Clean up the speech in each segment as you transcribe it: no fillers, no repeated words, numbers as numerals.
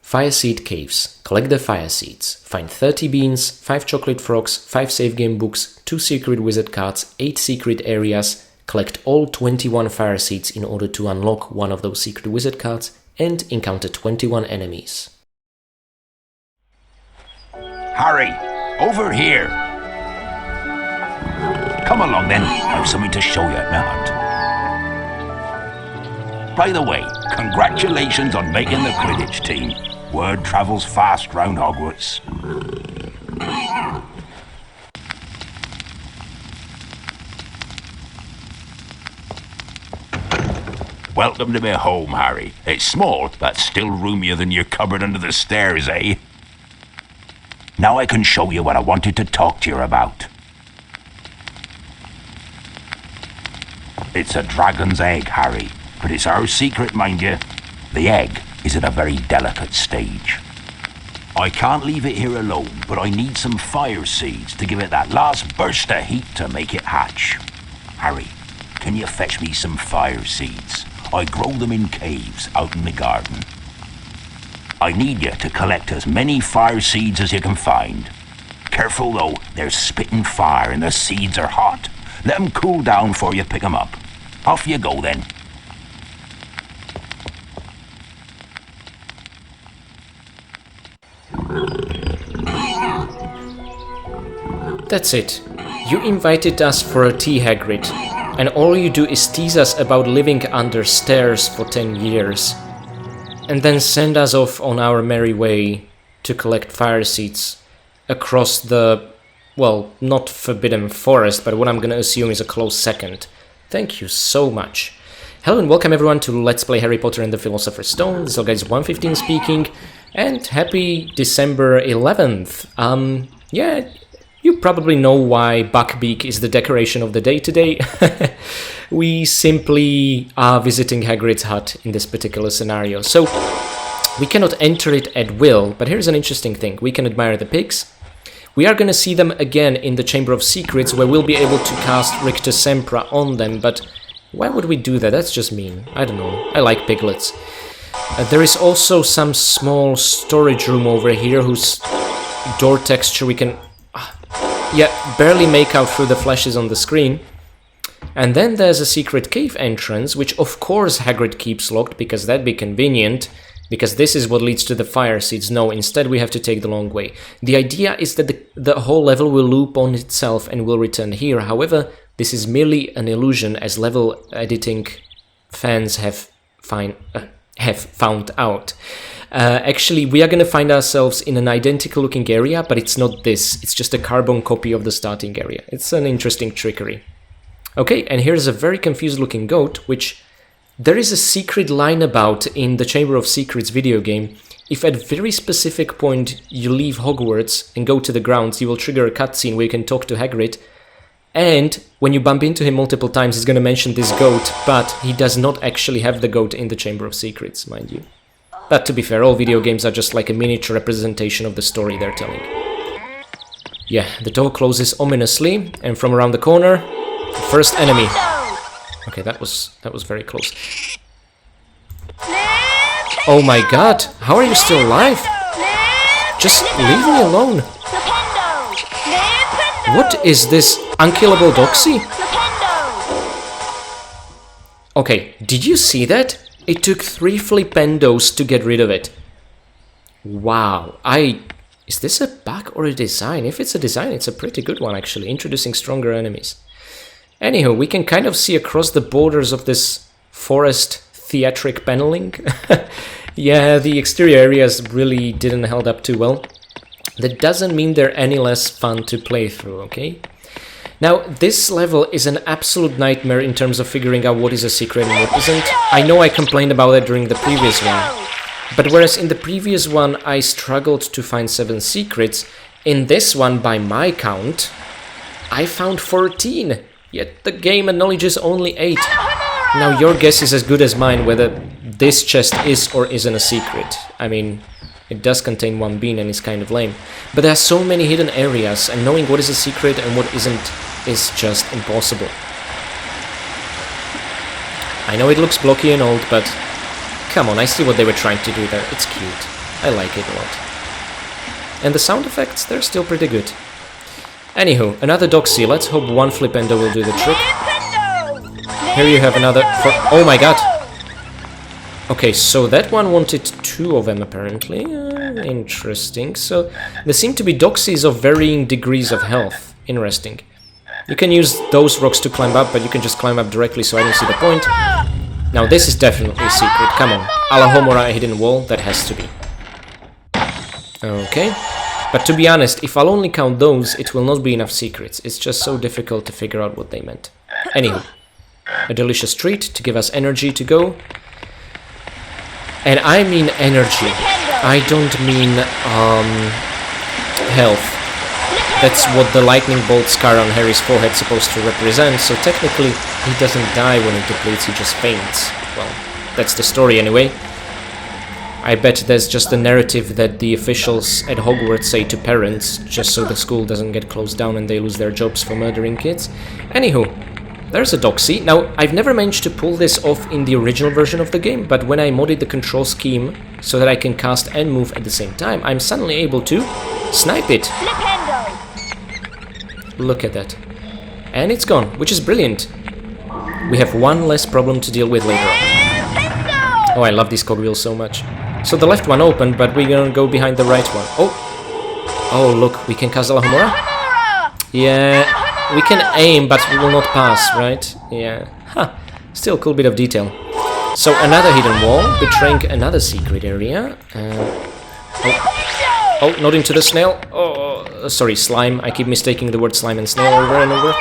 Fire Seed Caves. Collect the fire seeds. Find 30 beans, 5 chocolate frogs, 5 save game books, 2 secret wizard cards, 8 secret areas. Collect all 21 fire seeds in order to unlock one of those secret wizard cards and encounter 21 enemies. Harry, over here! Come along then, I've something to show you at my hunt. By the way, congratulations on making the Quidditch team. Word travels fast round Hogwarts. Welcome to my home, Harry. It's small, but still roomier than your cupboard under the stairs, eh? Now I can show you what I wanted to talk to you about. It's a dragon's egg, Harry, but it's our secret, mind you. The egg is at a very delicate stage. I can't leave it here alone, but I need some fire seeds to give it that last burst of heat to make it hatch. Harry, can you fetch me some fire seeds? I grow them in caves out in the garden. I need you to collect as many fire seeds as you can find. Careful though, they're spitting fire and the seeds are hot. Let them cool down before you pick them up. Off you go then. That's it. You invited us for a tea, Hagrid, and all you do is tease us about living under stairs for 10 years, and then send us off on our merry way to collect fire seeds across the, well, not Forbidden Forest, but what I'm gonna assume is a close second. Thank you so much. Hello and welcome everyone to Let's Play Harry Potter and the Philosopher's Stone. This is guys 115 speaking, and happy December 11th. Yeah, you probably know why Buckbeak is the decoration of the day today. We simply are visiting Hagrid's hut in this particular scenario. So, we cannot enter it at will, but here's an interesting thing. We can admire the pigs. We are going to see them again in the Chamber of Secrets, where we'll be able to cast Rictus Sempra on them, but why would we do that? That's just mean. I don't know. I like piglets. There is also some small storage room over here whose door texture we can... barely make out through the flashes on the screen. And then there's a secret cave entrance, which of course Hagrid keeps locked, because that'd be convenient, because this is what leads to the fire seeds. No, instead we have to take the long way. The idea is that the whole level will loop on itself and will return here. However, this is merely an illusion, as level editing fans have found out. Actually, we are going to find ourselves in an identical looking area, but it's not this. It's just a carbon copy of the starting area. It's an interesting trickery. Okay, and here's a very confused looking goat, which there is a secret line about in the Chamber of Secrets video game. If at a very specific point you leave Hogwarts and go to the grounds, you will trigger a cutscene where you can talk to Hagrid. And when you bump into him multiple times, he's going to mention this goat, but he does not actually have the goat in the Chamber of Secrets, mind you. But to be fair, all video games are just like a miniature representation of the story they're telling. Yeah, the door closes ominously, and from around the corner, the first enemy. Okay, that was very close. Oh my god, how are you still alive? Just leave me alone. What is this unkillable doxy? Okay, did you see that? It took 3 flipendos to get rid of it. Wow, is this a bug or a design? If it's a design, it's a pretty good one actually, introducing stronger enemies. Anywho, we can kind of see across the borders of this forest theatric paneling. Yeah, the exterior areas really didn't hold up too well. That doesn't mean they're any less fun to play through, okay? Now, this level is an absolute nightmare in terms of figuring out what is a secret and what isn't. I know I complained about that during the previous one. But whereas in the previous one I struggled to find 7 secrets, in this one, by my count, I found 14. Yet the game acknowledges only 8. Now your guess is as good as mine whether this chest is or isn't a secret. I mean, it does contain 1 bean and is kind of lame. But there are so many hidden areas, and knowing what is a secret and what isn't is just impossible. I know it looks blocky and old, but come on, I see what they were trying to do there. It's cute. I like it a lot. And the sound effects, they're still pretty good. Anywho, another Doxy. Let's hope one Flipendo will do the trick. Here you have another... Oh my god! Okay, so that one wanted 2 of them, apparently. Interesting. So, there seem to be Doxies of varying degrees of health. Interesting. You can use those rocks to climb up, but you can just climb up directly, so I don't see the point. Now, this is definitely a secret. Come on. Alahomora, a hidden wall. That has to be. Okay. But to be honest, if I'll only count those, it will not be enough secrets. It's just so difficult to figure out what they meant. Anywho. A delicious treat to give us energy to go. And I mean energy. I don't mean health. That's what the lightning bolt scar on Harry's forehead's supposed to represent, so technically he doesn't die when it depletes, he just faints. Well, that's the story anyway. I bet there's just a narrative that the officials at Hogwarts say to parents, just so the school doesn't get closed down and they lose their jobs for murdering kids. Anywho, there's a Doxy. Now, I've never managed to pull this off in the original version of the game, but when I modded the control scheme so that I can cast and move at the same time, I'm suddenly able to snipe it. Look at that. And it's gone, which is brilliant. We have one less problem to deal with later on. Oh, I love these cogwheels so much. So the left one opened, but we're gonna go behind the right one. Oh! Oh, look, we can cast Alahomora? Yeah, we can aim, but we will not pass, right? Yeah. Huh. Still, cool bit of detail. So, another hidden wall, betraying another secret area. Oh, not into the snail. Oh, sorry, slime. I keep mistaking the word slime and snail over and over.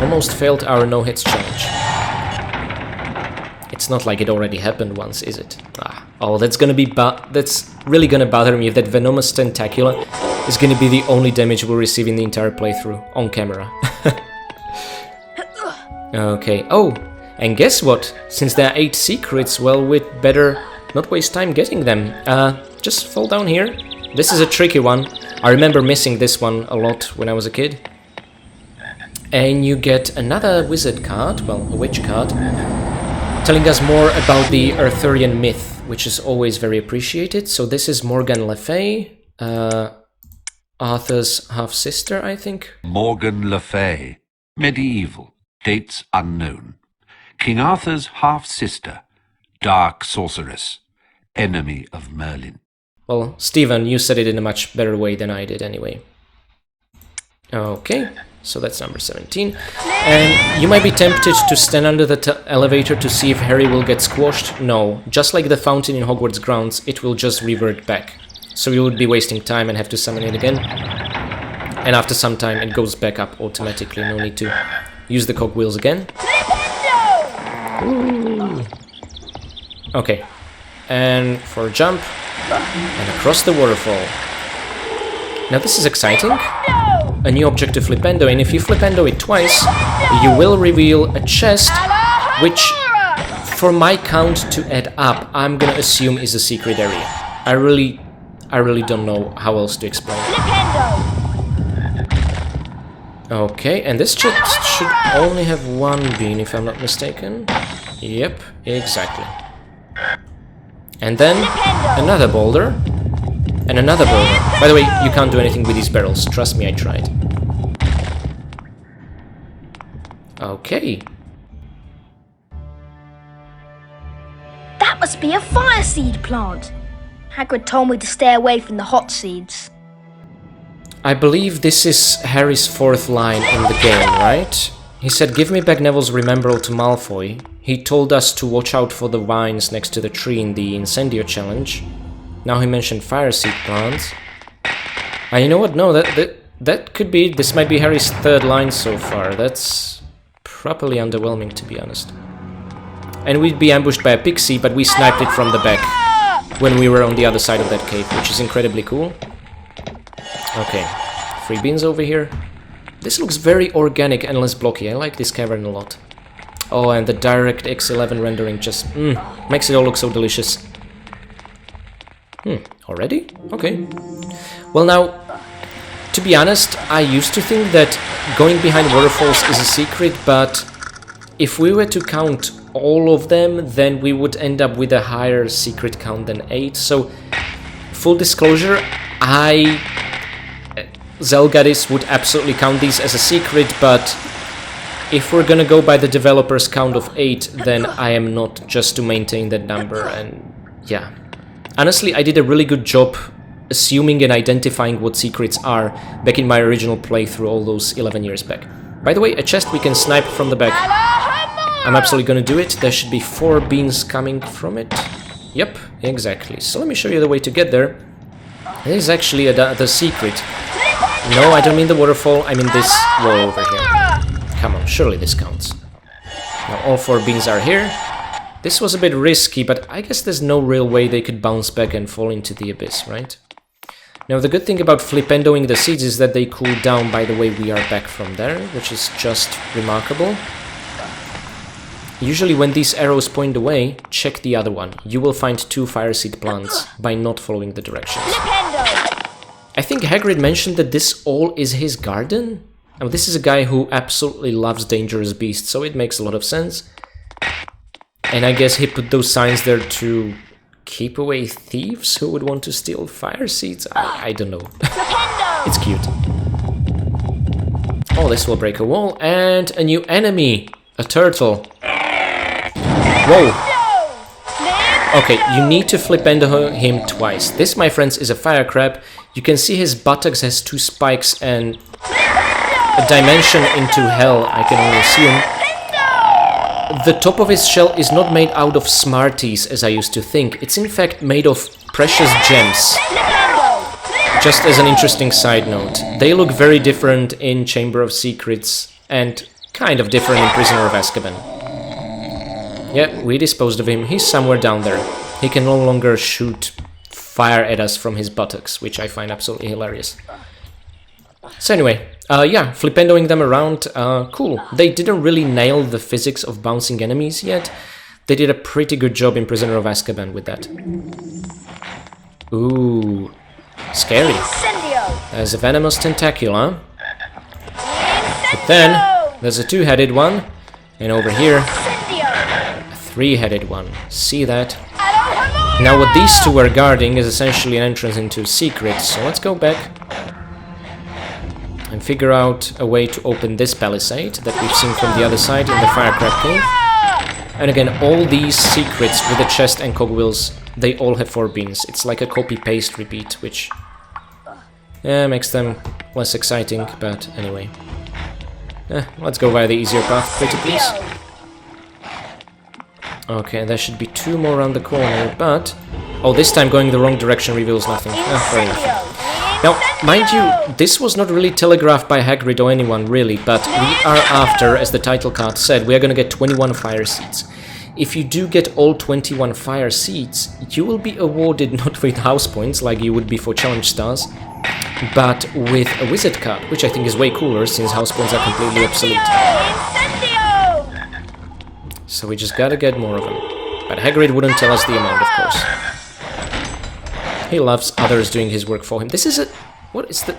Almost failed our no-hits challenge. It's not like it already happened once, is it? Oh, that's gonna be that's really gonna bother me if that venomous tentacula is gonna be the only damage we'll receive in the entire playthrough on camera. Okay. Oh, and guess what? Since there are 8 secrets, well, we'd better not waste time getting them. Just fall down here. This is a tricky one. I remember missing this one a lot when I was a kid. And you get another wizard card, well, a witch card, telling us more about the Arthurian myth, which is always very appreciated. So this is Morgan Le Fay, Arthur's half-sister, I think. Morgan Le Fay, medieval, dates unknown. King Arthur's half-sister, dark sorceress, enemy of Merlin. Well, Stephen, you said it in a much better way than I did anyway. Okay, so that's number 17. And you might be tempted to stand under the elevator to see if Harry will get squashed. No, just like the fountain in Hogwarts grounds, it will just revert back. So you would be wasting time and have to summon it again. And after some time it goes back up automatically, no need to use the cogwheels again. Ooh. Okay, and for a jump, and across the waterfall. Now this is exciting. A new object to Flipendo, and if you Flipendo it twice, you will reveal a chest, which, for my count to add up, I'm gonna assume is a secret area. I really don't know how else to explain it. Okay, and this chest should only have 1 bean, if I'm not mistaken. Yep, exactly. And then another boulder. And another boulder. By the way, you can't do anything with these barrels. Trust me, I tried. Okay. That must be a fire seed plant. Hagrid told me to stay away from the hot seeds. I believe this is Harry's 4th line in the game, right? He said, "Give me back Neville's Remembrall to Malfoy." He told us to watch out for the vines next to the tree in the Incendio challenge. Now he mentioned fire seed plants. You know what? No, that could be... This might be Harry's 3rd line so far. That's properly underwhelming, to be honest. And we'd be ambushed by a pixie, but we sniped it from the back when we were on the other side of that cave, which is incredibly cool. Okay, 3 beans over here. This looks very organic and less blocky. I like this cavern a lot. Oh, and the DirectX 11 rendering just makes it all look so delicious. Already? Okay. Well now, to be honest, I used to think that going behind waterfalls is a secret, but if we were to count all of them, then we would end up with a higher secret count than 8. So, full disclosure, Zelgadis would absolutely count these as a secret, but if we're gonna go by the developer's count of 8, then I am not, just to maintain that number, and yeah. Honestly, I did a really good job assuming and identifying what secrets are back in my original playthrough all those 11 years back. By the way, a chest we can snipe from the back. I'm absolutely gonna do it. There should be 4 beans coming from it. Yep, exactly. So let me show you the way to get there. This is actually the secret. No, I don't mean the waterfall, I mean this wall over here. Come on, surely this counts. Now all 4 beans are here. This was a bit risky, but I guess there's no real way they could bounce back and fall into the abyss, right? Now the good thing about flipendoing the seeds is that they cool down by the way we are back from there, which is just remarkable. Usually when these arrows point away, check the other one. You will find 2 fire seed plants by not following the directions. I think Hagrid mentioned that this all is his garden? Now, this is a guy who absolutely loves dangerous beasts, so it makes a lot of sense. And I guess he put those signs there to keep away thieves who would want to steal fire seeds? I don't know. It's cute. Oh, this will break a wall. And a new enemy. A turtle. Whoa. Okay, you need to flipendo him twice. This, my friends, is a fire crab. You can see his buttocks has 2 spikes and a dimension into hell, I can only assume. The top of his shell is not made out of Smarties, as I used to think. It's in fact made of precious gems. Just as an interesting side note. They look very different in Chamber of Secrets and kind of different in Prisoner of Azkaban. Yeah, we disposed of him. He's somewhere down there. He can no longer shoot fire at us from his buttocks, which I find absolutely hilarious. So anyway, yeah, flipendoing them around, cool. They didn't really nail the physics of bouncing enemies yet. They did a pretty good job in Prisoner of Azkaban with that. Ooh, scary. There's a venomous tentacula. But then, there's a 2-headed one. And over here, a 3-headed one. See that? Now what these 2 are guarding is essentially an entrance into secrets. So let's go back and figure out a way to open this palisade that we've seen from the other side in the Firecrab Cave. And again, all these secrets with the chest and cogwheels, they all have 4 beans. It's like a copy-paste repeat, which makes them less exciting, but anyway. Let's go via the easier path, pretty please. Okay, there should be 2 more around the corner, but... Oh, this time going the wrong direction reveals nothing. Fair enough. Now, mind you, this was not really telegraphed by Hagrid or anyone, really, but we are after, as the title card said, we are gonna get 21 fire seeds. If you do get all 21 fire seeds, you will be awarded not with house points, like you would be for challenge stars, but with a wizard card, which I think is way cooler, since house points are completely obsolete. So we just gotta get more of them. But Hagrid wouldn't tell us the amount, of course. He loves others doing his work for him. This is a... What is the...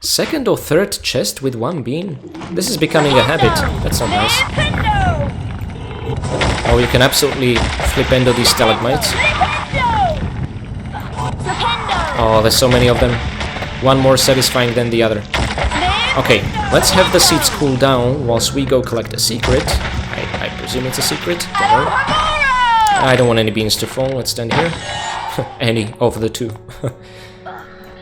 2nd or 3rd chest with 1 bean? This is becoming a habit. That's not nice. Oh, you can absolutely flipendo these stalagmites. Oh, there's so many of them. One more satisfying than the other. Okay, let's have the seeds cool down whilst we go collect a secret. I presume it's a secret. Don't worry. I don't want any beans to fall. Let's stand here. Any of the 2.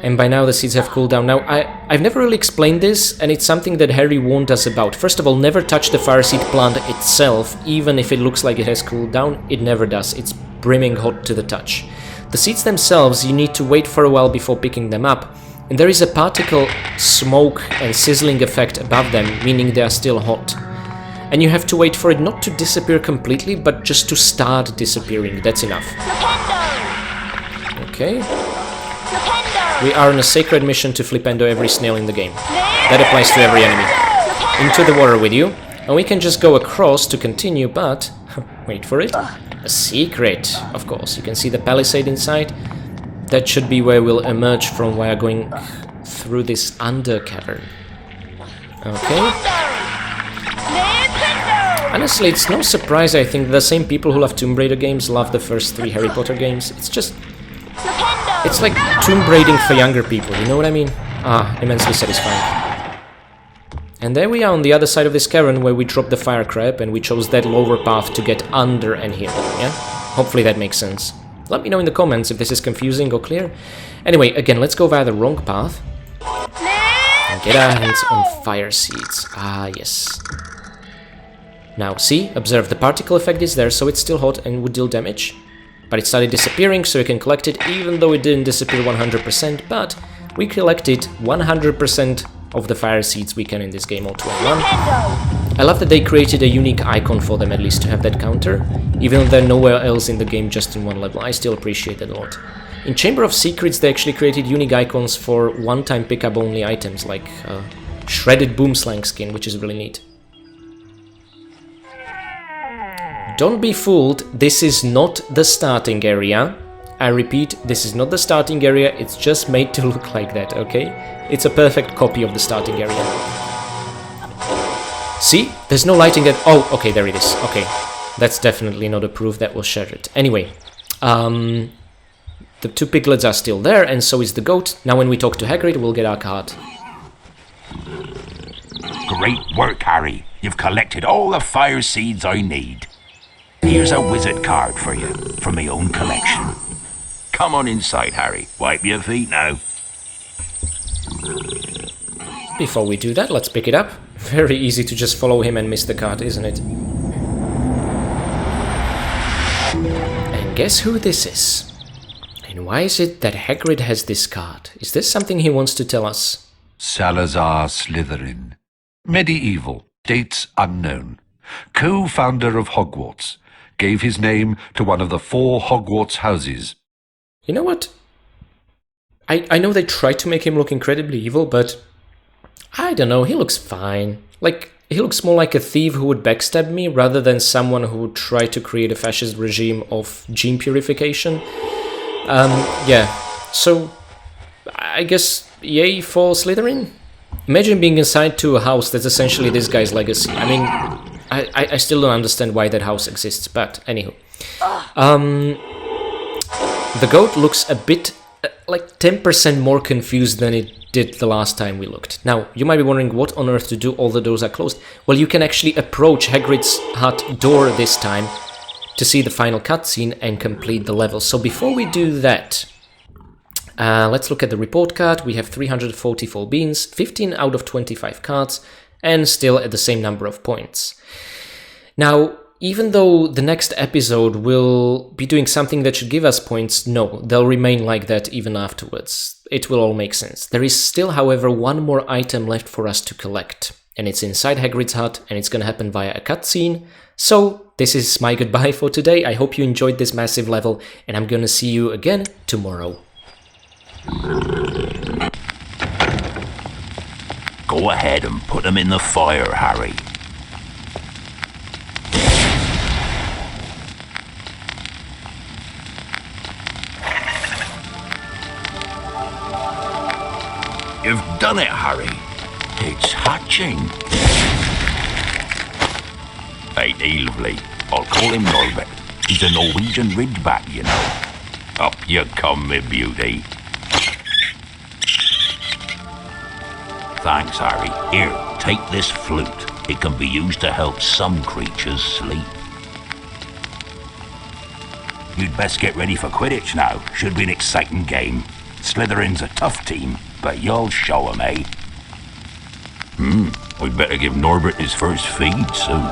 And by now the seeds have cooled down. Now, I've never really explained this, and it's something that Harry warned us about. First of all, never touch the fire seed plant itself, even if it looks like it has cooled down. It never does. It's brimming hot to the touch. The seeds themselves, you need to wait for a while before picking them up. And there is a particle smoke and sizzling effect above them, meaning they are still hot. And you have to wait for it not to disappear completely, but just to start disappearing. That's enough. Okay. We are on a sacred mission to flipendo every snail in the game. That applies to every enemy. Into the water with you. And we can just go across to continue, but... wait for it. A secret, of course. You can see the palisade inside. That should be where we'll emerge from while going through this under cavern. Okay. Honestly, it's no surprise, I think, the same people who love Tomb Raider games love the first 3 Harry Potter games. It's just... it's like Tomb Raiding for younger people, you know what I mean? Ah, immensely satisfying. And there we are on the other side of this cavern where we dropped the fire crab and we chose that lower path to get under and here, yeah? Hopefully that makes sense. Let me know in the comments if this is confusing or clear. Anyway, again, let's go via the wrong path. And get our hands on fire seeds. Ah, yes. Now, see? Observe, the particle effect is there, so it's still hot and would deal damage. But it started disappearing, so you can collect it, even though it didn't disappear 100%, but we collected 100% of the fire seeds we can in this game all to one. I love that they created a unique icon for them, at least, to have that counter. Even though they're nowhere else in the game, just in one level. I still appreciate that a lot. In Chamber of Secrets, they actually created unique icons for one-time pickup only items, like shredded boomslang skin, which is really neat. Don't be fooled, this is not the starting area. I repeat, this is not the starting area, it's just made to look like that, okay? It's a perfect copy of the starting area. See? There's no lighting at... oh, okay, there it is. Okay. That's definitely not a proof that was shattered. Anyway, the 2 piglets are still there, and so is the goat. Now when we talk to Hagrid, we'll get our card. Great work, Harry. You've collected all the fire seeds I need. Here's a wizard card for you, from my own collection. Come on inside, Harry. Wipe your feet now. Before we do that, let's pick it up. Very easy to just follow him and miss the card, isn't it? And guess who this is? And why is it that Hagrid has this card? Is this something he wants to tell us? Salazar Slytherin. Medieval. Dates unknown. Co-founder of Hogwarts. Gave his name to one of the 4 Hogwarts houses. You know what? I know they tried to make him look incredibly evil, but I don't know, he looks fine. Like, he looks more like a thief who would backstab me rather than someone who would try to create a fascist regime of gene purification. Yeah, so I guess yay for Slytherin? Imagine being assigned to a house that's essentially this guy's legacy. I mean, I still don't understand why that house exists, but anywho. The goat looks a bit, like 10% more confused than it did the last time we looked. Now, you might be wondering what on earth to do, all the doors are closed. Well, you can actually approach Hagrid's hut door this time to see the final cutscene and complete the level. So before we do that, let's look at the report card. We have 344 beans, 15 out of 25 cards, and still at the same number of points. Now, even though the next episode will be doing something that should give us points, no, they'll remain like that even afterwards. It will all make sense. There is still, however, one more item left for us to collect, and it's inside Hagrid's hut, and it's gonna happen via a cutscene. So, this is my goodbye for today. I hope you enjoyed this massive level, and I'm gonna see you again tomorrow. Go ahead and put them in the fire, Harry. You've done it, Harry. It's hatching. Ain't he lovely? I'll call him Norbert. He's a Norwegian ridgeback, you know. Up you come, me beauty. Thanks, Harry. Here, take this flute. It can be used to help some creatures sleep. You'd best get ready for Quidditch now. Should be an exciting game. Slytherin's a tough team, but you'll show 'em, eh? We'd better give Norbert his first feed soon.